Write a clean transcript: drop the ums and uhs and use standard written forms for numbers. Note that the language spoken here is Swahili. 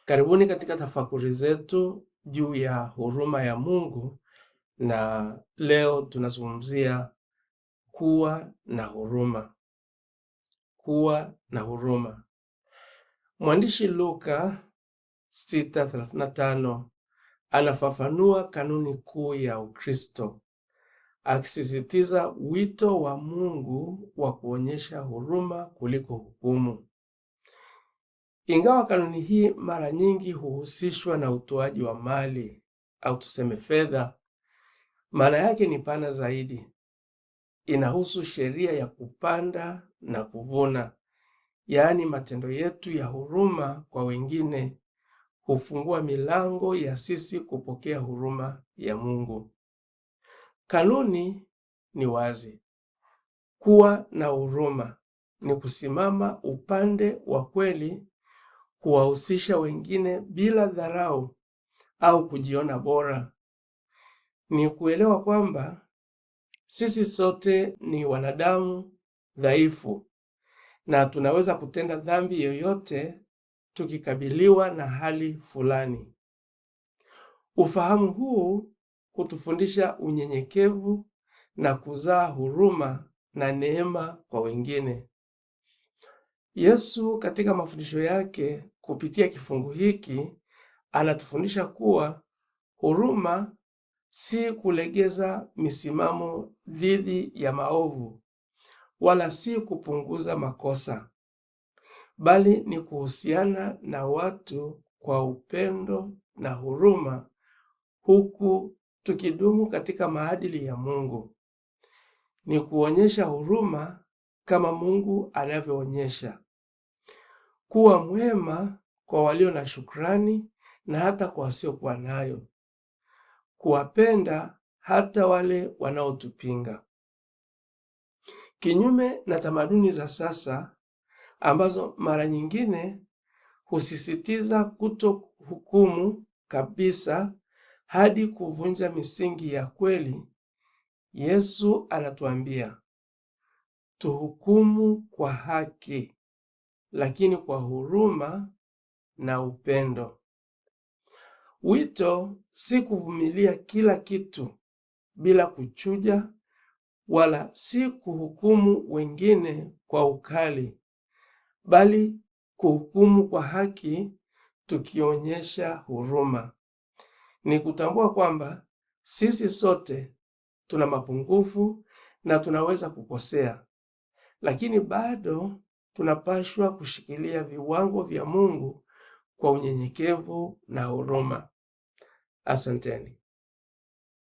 Karibuni katika tafakuri zetu juu ya huruma ya Mungu, na leo tunazungumzia kuwa na huruma. Kuwa na huruma. Mwandishi Luka 6:35 anafafanua kanuni kuu ya Ukristo, akisisitiza wito wa Mungu wa kuonyesha huruma kuliko hukumu. Ingawa kanuni hii mara nyingi huhusishwa na utoaji wa mali au tuseme fedha, maana yake ni pana zaidi. Inahusu sheria ya kupanda na kuvuna, yaani matendo yetu ya huruma kwa wengine hufungua milango ya sisi kupokea huruma ya Mungu. Kanuni ni wazi. Kuwa na huruma ni kusimama upande wa kweli, kuwahusisha wengine bila dharau au kujiona bora. Ni kuelewa kwamba sisi sote ni wanadamu dhaifu na tunaweza kutenda dhambi yoyote tukikabiliwa na hali fulani. Ufahamu huu hutufundisha unyenyekevu na kuzaa huruma na neema kwa wengine. Yesu katika mafundisho yake kupitia kifungu hiki anatufundisha kuwa huruma si kulegeza misimamo dhidi ya maovu, wala si kupunguza makosa, bali ni kuhusiana na watu kwa upendo na huruma, huku tukidumu katika maadili ya Mungu. Ni kuonyesha huruma kama Mungu anavyoonyesha, kuwa mwema kwa walio na shukrani na hata kwa wasiokuwa nayo, kuwapenda hata wale wanaotupinga. Kinyume na tamaduni za sasa ambazo mara nyingine husisitiza kutohukumu kabisa hadi kuvunja misingi ya kweli, Yesu anatuambia tuhukumu kwa haki, lakini kwa huruma na upendo. Wito si kuvumilia kila kitu bila kuchuja, wala si kuhukumu wengine kwa ukali, bali kuhukumu kwa haki tukionyesha huruma. Ni kutambua kwamba sisi sote tuna mapungufu na tunaweza kukosea, lakini bado tunapaswa kushikilia viwango vya Mungu kwa unyenyekevu na huruma. Asanteni.